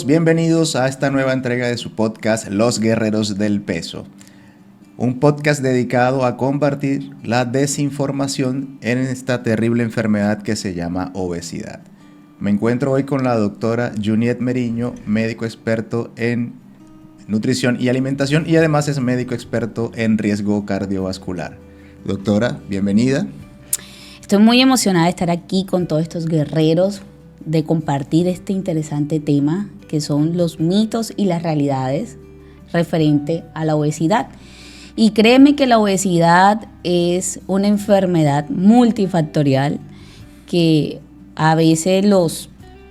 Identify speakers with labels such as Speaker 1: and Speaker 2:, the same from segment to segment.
Speaker 1: bienvenidos a esta nueva entrega de su podcast Los Guerreros del Peso. Un podcast dedicado a combatir la desinformación en esta terrible enfermedad que se llama obesidad. Me encuentro hoy con la doctora Juniet Meriño, médico experto en nutrición y alimentación y además es médico experto en riesgo cardiovascular. Doctora, bienvenida.
Speaker 2: Estoy muy emocionada de estar aquí con todos estos guerreros, de compartir este interesante tema que son los mitos y las realidades referente a la obesidad. Y créeme que la obesidad es una enfermedad multifactorial que a veces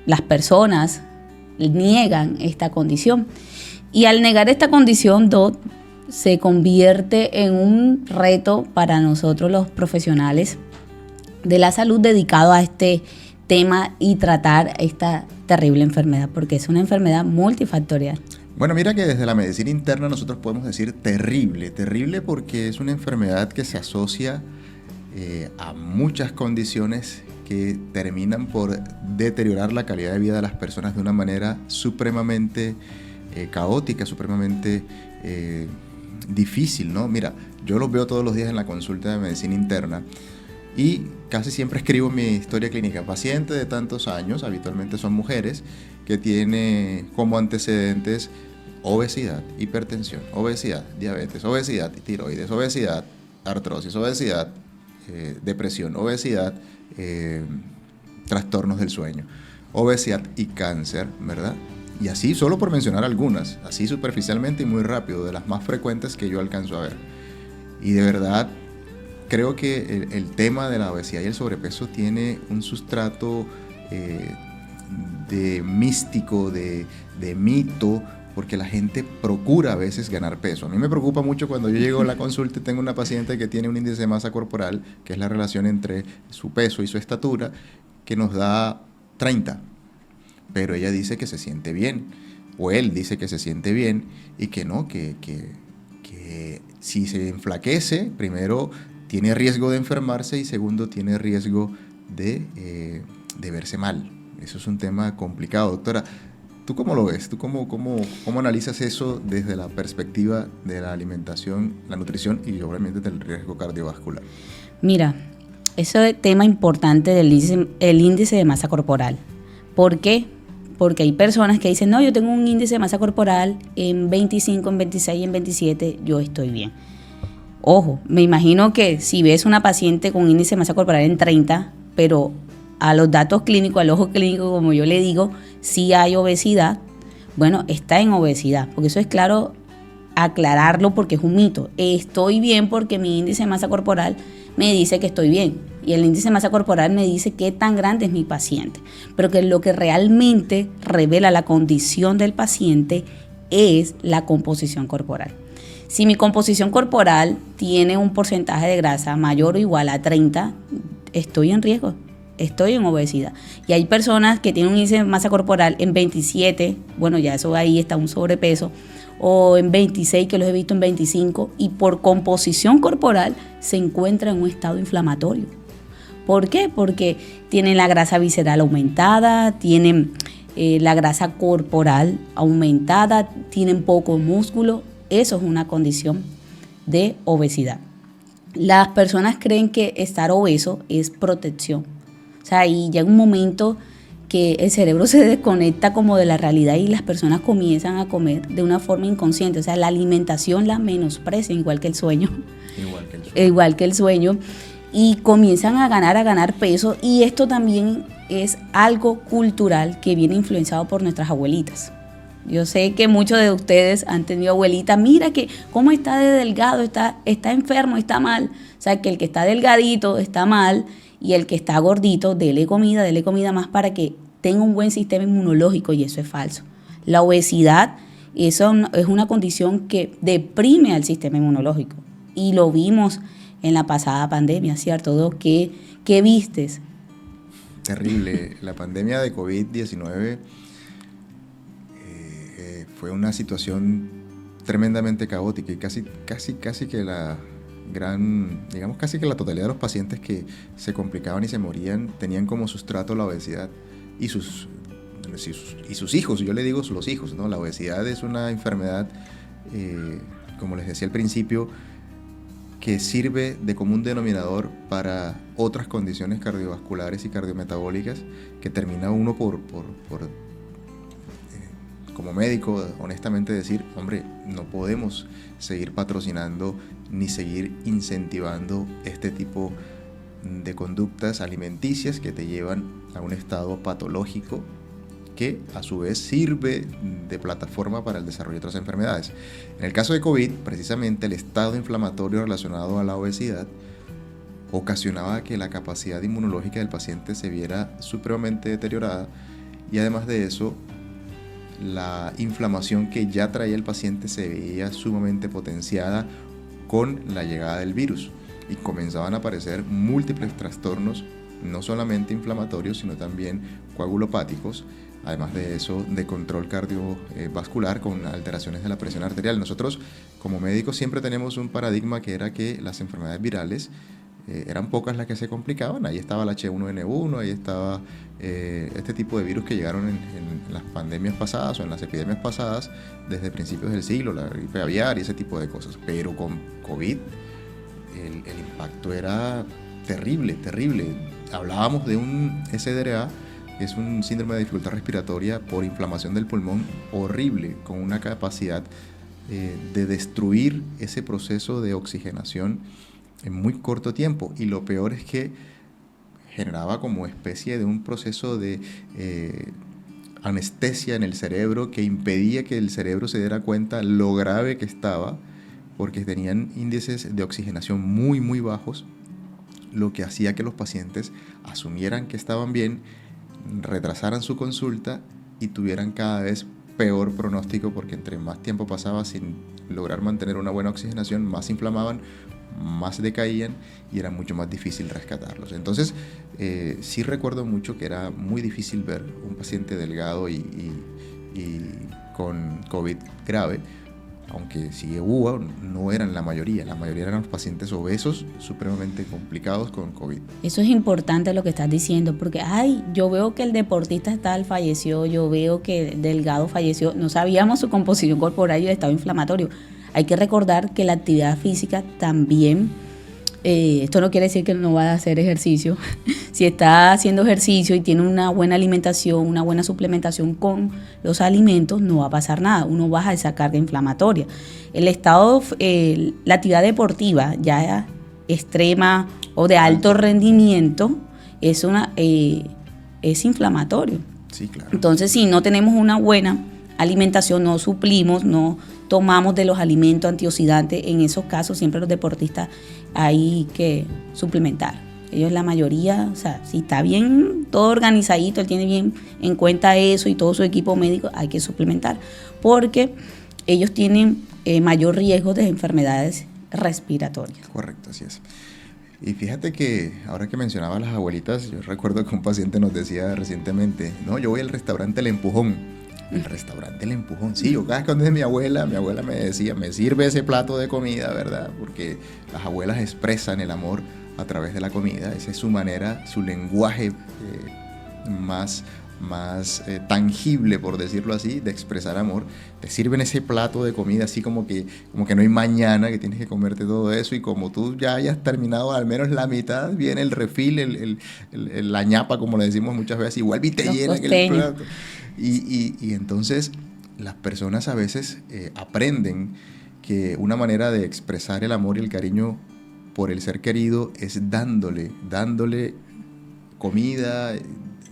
Speaker 2: las personas niegan esta condición. Y al negar esta condición, se convierte en un reto para nosotros los profesionales de la salud dedicado a este tema y tratar esta terrible enfermedad, porque es una enfermedad multifactorial.
Speaker 1: Bueno, mira que desde la medicina interna nosotros podemos decir terrible porque es una enfermedad que se asocia a muchas condiciones que terminan por deteriorar la calidad de vida de las personas de una manera supremamente caótica, supremamente difícil, ¿no? Mira, yo los veo todos los días en la consulta de medicina interna y casi siempre escribo mi historia clínica. Paciente de tantos años, habitualmente son mujeres, que tiene como antecedentes obesidad, hipertensión, obesidad, diabetes, obesidad, tiroides, obesidad, artrosis, obesidad, depresión, obesidad, trastornos del sueño, obesidad y cáncer, ¿verdad? Y así, solo por mencionar algunas, así superficialmente y muy rápido, de las más frecuentes que yo alcanzo a ver. Y de verdad, creo que el tema de la obesidad y el sobrepeso tiene un sustrato de místico, de mito, porque la gente procura a veces ganar peso. A mí me preocupa mucho cuando yo llego a la consulta y tengo una paciente que tiene un índice de masa corporal, que es la relación entre su peso y su estatura, que nos da 30. Pero ella dice que se siente bien, o él dice que se siente bien, y que no, que si se enflaquece, primero tiene riesgo de enfermarse y segundo tiene riesgo de verse mal. Eso es un tema complicado. Doctora, ¿tú cómo lo ves? ¿Tú cómo analizas eso desde la perspectiva de la alimentación, la nutrición y obviamente del riesgo cardiovascular?
Speaker 2: Mira, ese tema importante del índice de masa corporal. ¿Por qué? Porque hay personas que dicen, no, yo tengo un índice de masa corporal en 25, en 26, en 27, yo estoy bien. Ojo, me imagino que si ves una paciente con índice de masa corporal en 30, pero a los datos clínicos, al ojo clínico, como yo le digo, si hay obesidad, bueno, está en obesidad, porque eso es claro aclararlo porque es un mito. Estoy bien porque mi índice de masa corporal me dice que estoy bien y el índice de masa corporal me dice qué tan grande es mi paciente, pero que lo que realmente revela la condición del paciente es la composición corporal. Si mi composición corporal tiene un porcentaje de grasa mayor o igual a 30, estoy en riesgo, estoy en obesidad. Y hay personas que tienen un índice de masa corporal en 27, bueno, ya eso ahí está un sobrepeso, o en 26, que los he visto en 25, y por composición corporal se encuentra en un estado inflamatorio. ¿Por qué? Porque tienen la grasa visceral aumentada, tienen la grasa corporal aumentada, tienen poco músculo. Eso es una condición de obesidad. Las personas creen que estar obeso es protección. O sea, y llega un momento que el cerebro se desconecta como de la realidad y las personas comienzan a comer de una forma inconsciente. O sea, la alimentación la menosprecian, igual que el sueño. Igual que el sueño. Y comienzan a ganar peso. Y esto también es algo cultural que viene influenciado por nuestras abuelitas. Yo sé que muchos de ustedes han tenido abuelitas, mira que cómo está de delgado, está enfermo, está mal. O sea, que el que está delgadito está mal y el que está gordito, dele comida más para que tenga un buen sistema inmunológico, y eso es falso. La obesidad, eso es una condición que deprime al sistema inmunológico y lo vimos en la pasada pandemia, ¿cierto? ¿Qué vistes?
Speaker 1: Terrible. La pandemia de COVID-19 fue una situación tremendamente caótica y casi que la casi que la totalidad de los pacientes que se complicaban y se morían tenían como sustrato la obesidad y sus y sus hijos, yo le digo los hijos, ¿no? La obesidad es una enfermedad, como les decía al principio, que sirve de común denominador para otras condiciones cardiovasculares y cardiometabólicas, que termina uno por como médico, honestamente decir, hombre, no podemos seguir patrocinando ni seguir incentivando este tipo de conductas alimenticias que te llevan a un estado patológico que a su vez sirve de plataforma para el desarrollo de otras enfermedades. En el caso de COVID, precisamente el estado inflamatorio relacionado a la obesidad ocasionaba que la capacidad inmunológica del paciente se viera supremamente deteriorada, y además de eso, la inflamación que ya traía el paciente se veía sumamente potenciada con la llegada del virus, y comenzaban a aparecer múltiples trastornos, no solamente inflamatorios, sino también coagulopáticos, además de eso, de control cardiovascular con alteraciones de la presión arterial. Nosotros, como médicos, siempre tenemos un paradigma que era que las enfermedades virales eran pocas las que se complicaban. Ahí estaba el H1N1, ahí estaba este tipo de virus que llegaron en las pandemias pasadas o en las epidemias pasadas desde principios del siglo, la gripe aviar y ese tipo de cosas. Pero con COVID el impacto era terrible, terrible. Hablábamos de un SDRA, que es un síndrome de dificultad respiratoria por inflamación del pulmón horrible, con una capacidad de destruir ese proceso de oxigenación en muy corto tiempo. Y lo peor es que generaba como especie de un proceso de anestesia en el cerebro que impedía que el cerebro se diera cuenta lo grave que estaba, porque tenían índices de oxigenación muy, muy bajos, lo que hacía que los pacientes asumieran que estaban bien, retrasaran su consulta y tuvieran cada vez peor pronóstico, porque entre más tiempo pasaba sin lograr mantener una buena oxigenación, más se inflamaban, más decaían y era mucho más difícil rescatarlos. Entonces, sí recuerdo mucho que era muy difícil ver un paciente delgado y con COVID grave, aunque sí hubo, no eran la mayoría eran los pacientes obesos supremamente complicados con COVID.
Speaker 2: Eso es importante lo que estás diciendo, porque yo veo que el deportista tal falleció, yo veo que Delgado falleció, no sabíamos su composición corporal y el estado inflamatorio. Hay que recordar que la actividad física también, esto no quiere decir que no va a hacer ejercicio. Si está haciendo ejercicio y tiene una buena alimentación, una buena suplementación con los alimentos, no va a pasar nada, uno baja esa carga inflamatoria. El estado, la actividad deportiva ya extrema o de alto rendimiento es inflamatorio.
Speaker 1: Sí, claro.
Speaker 2: Entonces, si no tenemos una buena alimentación, no suplimos, no tomamos de los alimentos antioxidantes, en esos casos siempre los deportistas hay que suplementar. Ellos la mayoría, o sea, si está bien todo organizadito, él tiene bien en cuenta eso y todo su equipo médico, hay que suplementar, porque ellos tienen mayor riesgo de enfermedades respiratorias.
Speaker 1: Correcto, así es. Y fíjate que ahora que mencionaba a las abuelitas, yo recuerdo que un paciente nos decía recientemente, no, yo voy al restaurante El Empujón. El restaurante El Empujón, sí, yo cada vez que andé mi abuela me decía, me sirve ese plato de comida, ¿verdad? Porque las abuelas expresan el amor a través de la comida, esa es su manera, su lenguaje más tangible, por decirlo así, de expresar amor. Te sirven ese plato de comida así como que no hay mañana, que tienes que comerte todo eso, y como tú ya hayas terminado al menos la mitad, viene el refil, la ñapa, como le decimos muchas veces, igual y te llena aquel plato. Y entonces las personas a veces aprenden que una manera de expresar el amor y el cariño por el ser querido es dándole comida,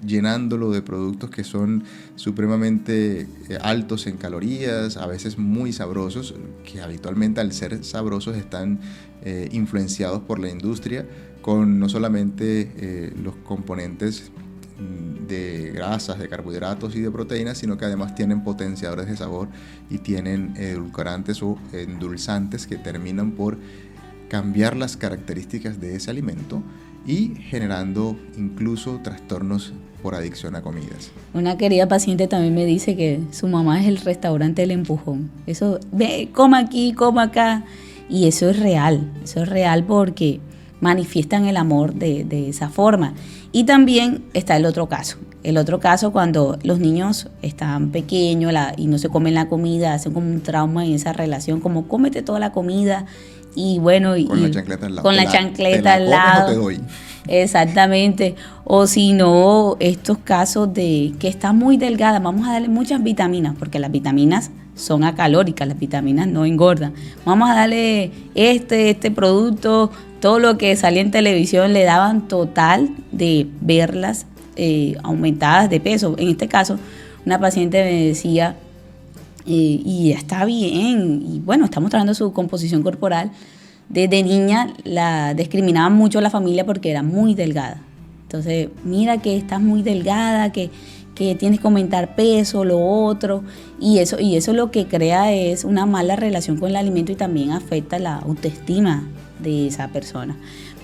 Speaker 1: llenándolo de productos que son supremamente altos en calorías, a veces muy sabrosos, que habitualmente al ser sabrosos están influenciados por la industria, con no solamente los componentes de grasas, de carbohidratos y de proteínas, sino que además tienen potenciadores de sabor y tienen edulcorantes o endulzantes que terminan por cambiar las características de ese alimento y generando incluso trastornos por adicción a comidas.
Speaker 2: Una querida paciente también me dice que su mamá es el restaurante El Empujón. Eso, ve, coma aquí, coma acá. Y eso es real porque manifiestan el amor de esa forma. Y también está el otro caso, El otro caso, cuando los niños están pequeños y no se comen la comida, hacen como un trauma en esa relación, como cómete toda la comida y bueno,
Speaker 1: con la chancleta al lado.
Speaker 2: Con la chancleta al lado.
Speaker 1: Te doy.
Speaker 2: Exactamente. O si no, estos casos de que está muy delgada, vamos a darle muchas vitaminas, porque las vitaminas son acalóricas, las vitaminas no engordan. Vamos a darle este producto, todo lo que salía en televisión le daban total de verlas aumentadas de peso. En este caso, una paciente me decía, y está bien, y bueno, está mostrando su composición corporal. Desde niña la discriminaban mucho la familia porque era muy delgada. Entonces, mira que estás muy delgada, que tienes que aumentar peso, lo otro, y eso lo que crea es una mala relación con el alimento y también afecta la autoestima de esa persona.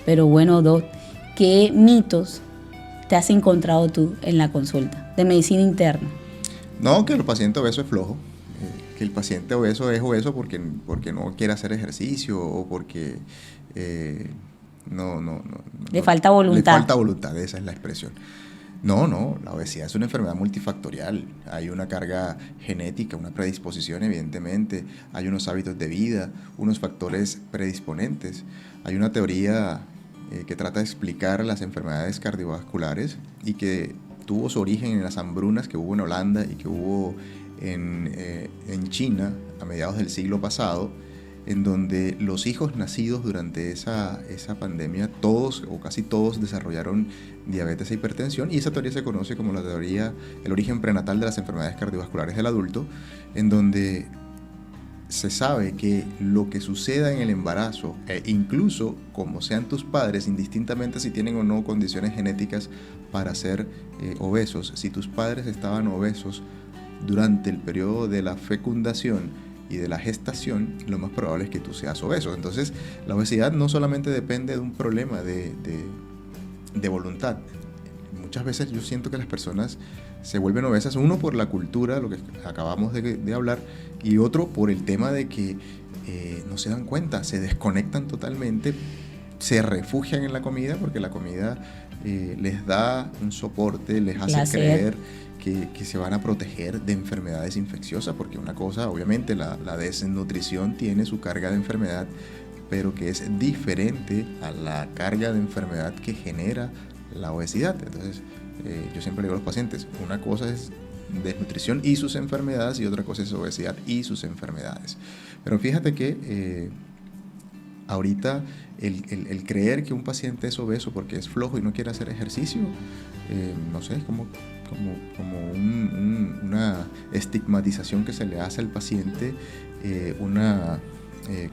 Speaker 2: Pero bueno, Doc, ¿qué mitos te has encontrado tú en la consulta de medicina interna?
Speaker 1: No, que el paciente obeso es flojo, que el paciente obeso es obeso porque no quiere hacer ejercicio o porque
Speaker 2: le falta voluntad.
Speaker 1: Le falta voluntad, esa es la expresión. No, la obesidad es una enfermedad multifactorial. Hay una carga genética, una predisposición evidentemente, hay unos hábitos de vida, unos factores predisponentes. Hay una teoría que trata de explicar las enfermedades cardiovasculares y que tuvo su origen en las hambrunas que hubo en Holanda y que hubo en China a mediados del siglo pasado, en donde los hijos nacidos durante esa pandemia, todos o casi todos desarrollaron diabetes e hipertensión, y esa teoría se conoce como la teoría, el origen prenatal de las enfermedades cardiovasculares del adulto, en donde se sabe que lo que suceda en el embarazo, incluso como sean tus padres, indistintamente si tienen o no condiciones genéticas para ser obesos, si tus padres estaban obesos durante el periodo de la fecundación y de la gestación, lo más probable es que tú seas obeso. Entonces, la obesidad no solamente depende de un problema de voluntad. Muchas veces yo siento que las personas se vuelven obesas, uno por la cultura, lo que acabamos de hablar, y otro por el tema de que no se dan cuenta, se desconectan totalmente, se refugian en la comida porque la comida les da un soporte, les hace creer que se van a proteger de enfermedades infecciosas, porque una cosa, obviamente, la desnutrición tiene su carga de enfermedad, pero que es diferente a la carga de enfermedad que genera la obesidad. Entonces, yo siempre le digo a los pacientes, una cosa es desnutrición y sus enfermedades y otra cosa es obesidad y sus enfermedades. Pero fíjate que ahorita el creer que un paciente es obeso porque es flojo y no quiere hacer ejercicio, no sé, es como una estigmatización que se le hace al paciente, una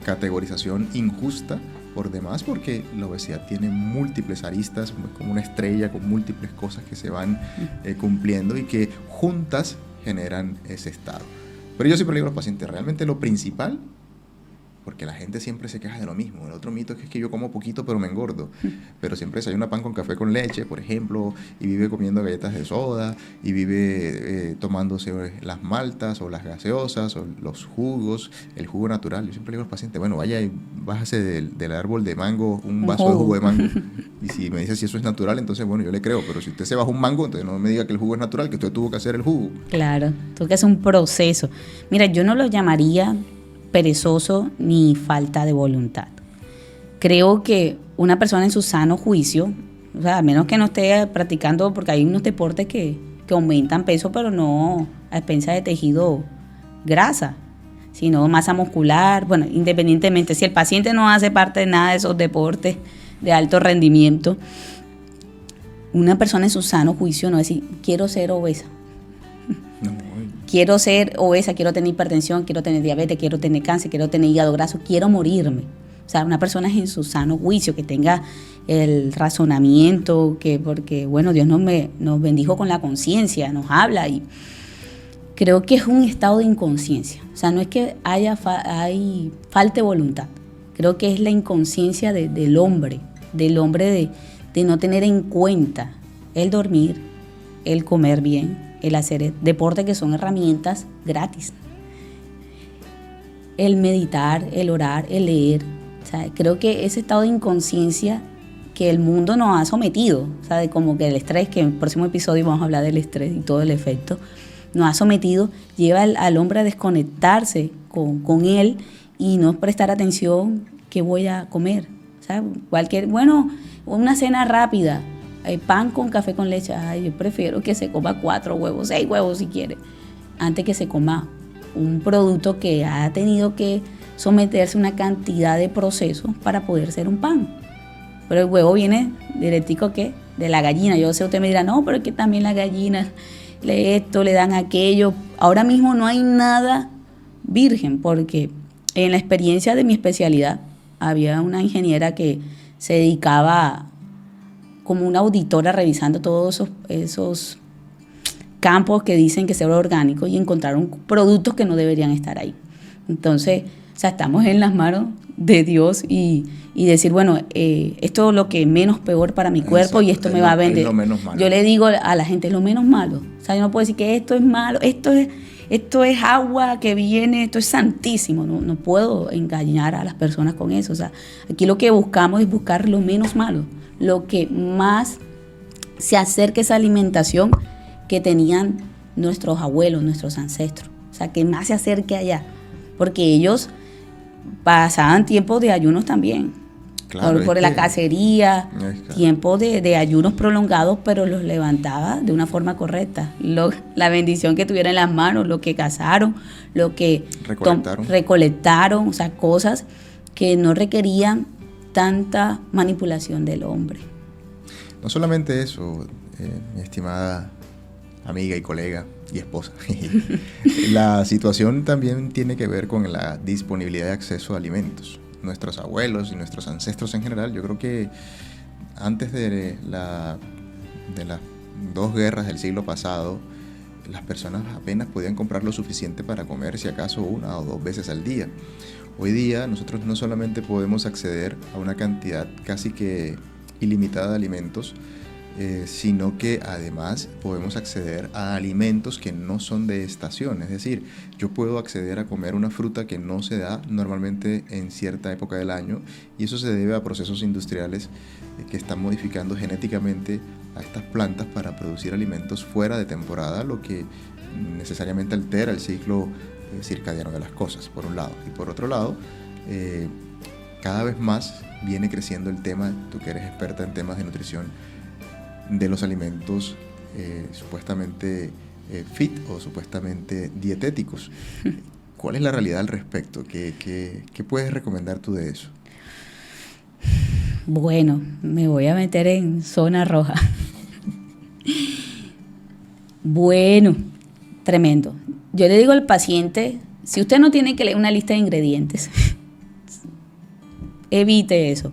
Speaker 1: categorización injusta por demás, porque la obesidad tiene múltiples aristas, como una estrella con múltiples cosas que se van cumpliendo y que juntas generan ese estado. Pero yo siempre le digo a los pacientes, realmente lo principal, porque la gente siempre se queja de lo mismo. El otro mito es que yo como poquito pero me engordo, pero siempre desayuna pan con café con leche, por ejemplo, y vive comiendo galletas de soda, y vive tomándose las maltas o las gaseosas o los jugos, el jugo natural. Yo siempre le digo al paciente, bueno, vaya y bájase del árbol de mango un vaso de jugo de mango. Y si me dice si eso es natural, entonces bueno, yo le creo, pero si usted se baja un mango, entonces no me diga que el jugo es natural, que usted tuvo que hacer el jugo.
Speaker 2: Claro, tuvo que hacer un proceso. Mira, yo no lo llamaría perezoso ni falta de voluntad. Creo que una persona en su sano juicio, o sea, a menos que no esté practicando, porque hay unos deportes que aumentan peso, pero no a expensas de tejido grasa, sino masa muscular. Bueno, independientemente, si el paciente no hace parte de nada de esos deportes de alto rendimiento, una persona en su sano juicio no es decir, quiero ser obesa. Quiero ser obesa, quiero tener hipertensión, quiero tener diabetes, quiero tener cáncer, quiero tener hígado graso, quiero morirme. O sea, una persona en su sano juicio, que tenga el razonamiento, porque bueno, Dios nos bendijo con la conciencia, nos habla, y creo que es un estado de inconsciencia. O sea, no es que hay falte voluntad, creo que es la inconsciencia del hombre de no tener en cuenta el dormir, el comer bien, el hacer deporte, que son herramientas gratis, el meditar, el orar, el leer. O sea, creo que ese estado de inconsciencia que el mundo nos ha sometido, o sea, de como que el estrés, que en el próximo episodio vamos a hablar del estrés y todo el efecto, nos ha sometido, lleva al hombre a desconectarse con él y no prestar atención qué voy a comer. O sea, una cena rápida, pan con café con leche. Ay, yo prefiero que se coma 4 huevos, 6 huevos si quiere, antes que se coma un producto que ha tenido que someterse a una cantidad de procesos para poder ser un pan. Pero el huevo viene directico, ¿qué? De la gallina. Yo sé, usted me dirá, no, pero es que también las gallinas le dan aquello. Ahora mismo no hay nada virgen, porque en la experiencia de mi especialidad había una ingeniera que se dedicaba como una auditora revisando todos esos campos que dicen que son orgánicos y encontraron productos que no deberían estar ahí. Entonces, o sea, estamos en las manos de Dios y decir, bueno, esto es lo que menos peor para mi cuerpo. Exacto, y esto me va a vender. Es lo menos malo. Yo le digo a la gente, es lo menos malo. O sea, yo no puedo decir que esto es malo, esto es agua que viene, esto es santísimo. No puedo engañar a las personas con eso. O sea, aquí lo que buscamos es buscar lo menos malo, lo que más se acerque a esa alimentación que tenían nuestros abuelos, nuestros ancestros. O sea, que más se acerque allá. Porque ellos pasaban tiempos de ayunos también. Claro, por la cacería, tiempos de ayunos prolongados, pero los levantaba de una forma correcta. La bendición que tuvieron en las manos, lo que cazaron, lo que recolectaron, o sea, cosas que no requerían tanta manipulación del hombre.
Speaker 1: No solamente eso, mi estimada amiga y colega y esposa. La situación también tiene que ver con la disponibilidad de acceso a alimentos. Nuestros abuelos y nuestros ancestros en general, yo creo que antes de las 2 guerras del siglo pasado, las personas apenas podían comprar lo suficiente para comer, si acaso 1 o 2 veces al día. Hoy día nosotros no solamente podemos acceder a una cantidad casi que ilimitada de alimentos, sino que además podemos acceder a alimentos que no son de estación. Es decir, yo puedo acceder a comer una fruta que no se da normalmente en cierta época del año, y eso se debe a procesos industriales que están modificando genéticamente a estas plantas para producir alimentos fuera de temporada, lo que necesariamente altera el ciclo circadiano de las cosas, por un lado. Y por otro lado, cada vez más viene creciendo el tema, tú que eres experta en temas de nutrición, de los alimentos supuestamente fit o supuestamente dietéticos. ¿Cuál es la realidad al respecto? ¿Qué puedes recomendar tú de eso?
Speaker 2: Bueno, me voy a meter en zona roja. Bueno, tremendo. Yo le digo al paciente, si usted no tiene que leer una lista de ingredientes, evite eso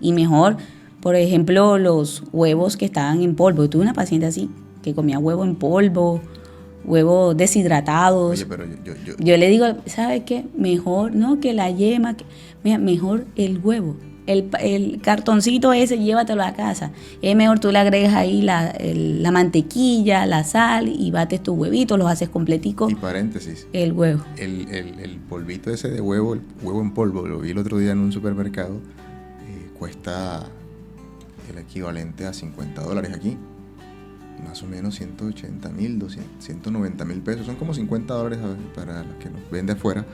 Speaker 2: y mejor. Por ejemplo, los huevos que estaban en polvo. Yo tuve una paciente así, que comía huevo en polvo, huevos deshidratados.
Speaker 1: Oye, pero
Speaker 2: yo le digo, ¿sabe qué? Mejor, no, que la yema, mira, mejor el huevo. El cartoncito ese, llévatelo a casa. Es mejor tú le agregas ahí la mantequilla, la sal y bates tus huevitos, los haces completicos.
Speaker 1: Y paréntesis.
Speaker 2: El huevo.
Speaker 1: El polvito ese de huevo, el huevo en polvo, lo vi el otro día en un supermercado, cuesta el equivalente a $50 aquí, más o menos 180,000, 190,000 pesos, son como $50 para los que nos vende afuera,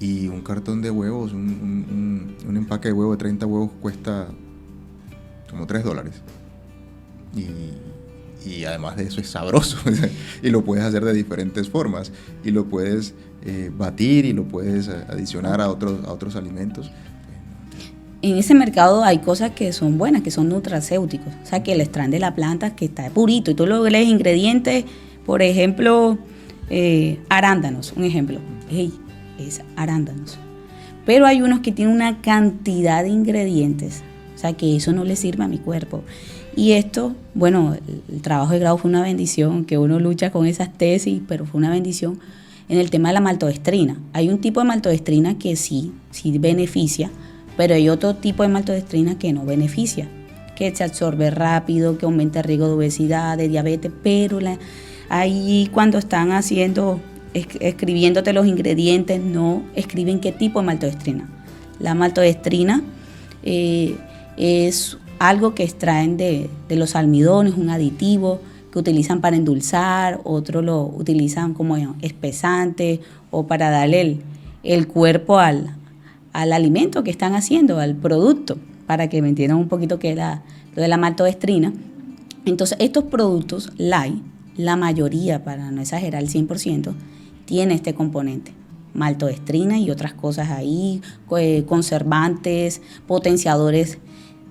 Speaker 1: y un cartón de huevos, un empaque de huevo de 30 huevos cuesta como $3, y además de eso es sabroso, y lo puedes hacer de diferentes formas, y lo puedes batir, y lo puedes adicionar a otros alimentos.
Speaker 2: En ese mercado hay cosas que son buenas, que son nutracéuticos, o sea, que le extraen de la planta, que está purito, y tú lo lees ingredientes, por ejemplo, arándanos, un ejemplo, es arándanos. Pero hay unos que tienen una cantidad de ingredientes, o sea, que eso no le sirve a mi cuerpo. Y esto, bueno, el trabajo de grado fue una bendición, que uno lucha con esas tesis, pero fue una bendición en el tema de la maltodextrina. Hay un tipo de maltodextrina que sí beneficia, pero hay otro tipo de maltodextrina que no beneficia, que se absorbe rápido, que aumenta el riesgo de obesidad, de diabetes, pero ahí cuando están escribiéndote los ingredientes, no escriben qué tipo de maltodextrina. La maltodextrina Es algo que extraen de los almidones, un aditivo que utilizan para endulzar, otros lo utilizan como espesante o para darle el cuerpo al alimento que están haciendo, al producto, para que me entiendan un poquito qué es lo de la maltodextrina. Entonces, estos productos light, la mayoría, para no exagerar el 100%, tiene este componente, maltodextrina y otras cosas ahí, conservantes, potenciadores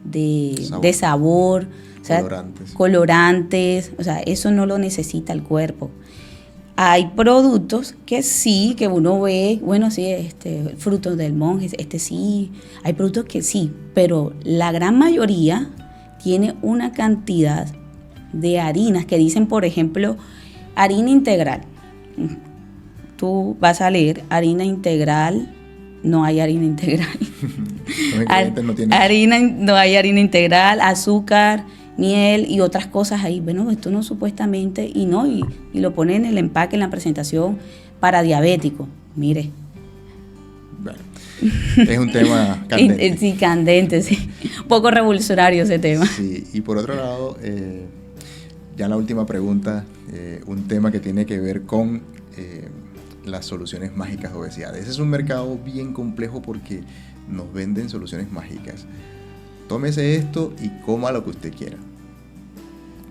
Speaker 2: de sabor, o sea, colorantes, o sea, eso no lo necesita el cuerpo. Hay productos que sí, que uno ve, bueno, sí, el fruto del monje, sí, hay productos que sí, pero la gran mayoría tiene una cantidad de harinas que dicen, por ejemplo, harina integral. Tú vas a leer harina integral, no hay harina integral. No hay harina integral, azúcar, miel y otras cosas ahí. Bueno, esto no supuestamente, y lo ponen en el empaque, en la presentación para diabéticos. Mire.
Speaker 1: Bueno, es un tema candente.
Speaker 2: Sí, candente, sí. Un poco revolucionario ese tema.
Speaker 1: Sí, y por otro lado, ya la última pregunta, un tema que tiene que ver con las soluciones mágicas de obesidad. Ese es un mercado bien complejo porque nos venden soluciones mágicas. Tómese esto y coma lo que usted quiera.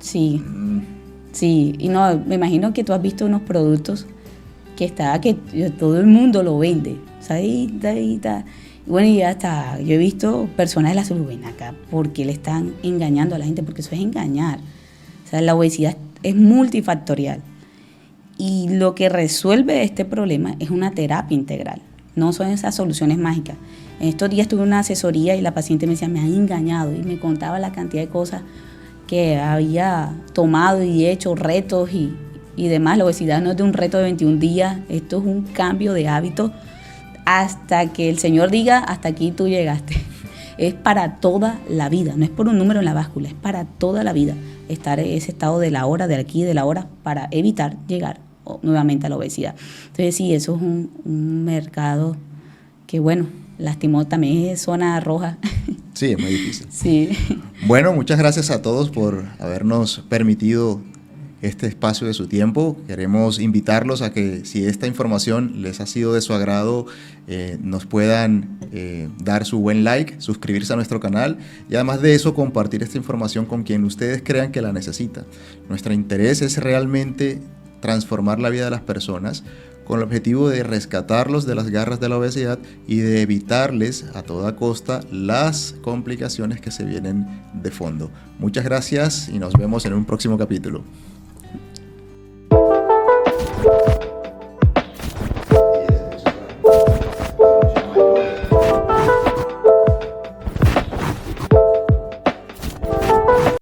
Speaker 2: Sí, sí, y no, me imagino que tú has visto unos productos que todo el mundo lo vende, o sea, ahí está. Y bueno, y hasta yo he visto personas de la salud, ven acá, porque le están engañando a la gente, porque eso es engañar. O sea, la obesidad es multifactorial y lo que resuelve este problema es una terapia integral, no son esas soluciones mágicas. En estos días tuve una asesoría y la paciente me decía, me han engañado, y me contaba la cantidad de cosas que había tomado y hecho, retos y demás. La obesidad no es de un reto de 21 días, esto es un cambio de hábito hasta que el Señor diga, hasta aquí tú llegaste. Es para toda la vida, no es por un número en la báscula, es para toda la vida estar en ese estado de la hora, de aquí, de la hora, para evitar llegar nuevamente a la obesidad. Entonces sí, eso es un mercado que, bueno, lastimó, también es zona roja.
Speaker 1: Sí, es muy difícil.
Speaker 2: Sí.
Speaker 1: Bueno, muchas gracias a todos por habernos permitido este espacio de su tiempo. Queremos invitarlos a que, si esta información les ha sido de su agrado, nos puedan dar su buen like, suscribirse a nuestro canal y además de eso compartir esta información con quien ustedes crean que la necesita. Nuestro interés es realmente transformar la vida de las personas con el objetivo de rescatarlos de las garras de la obesidad y de evitarles a toda costa las complicaciones que se vienen de fondo. Muchas gracias y nos vemos en un próximo capítulo.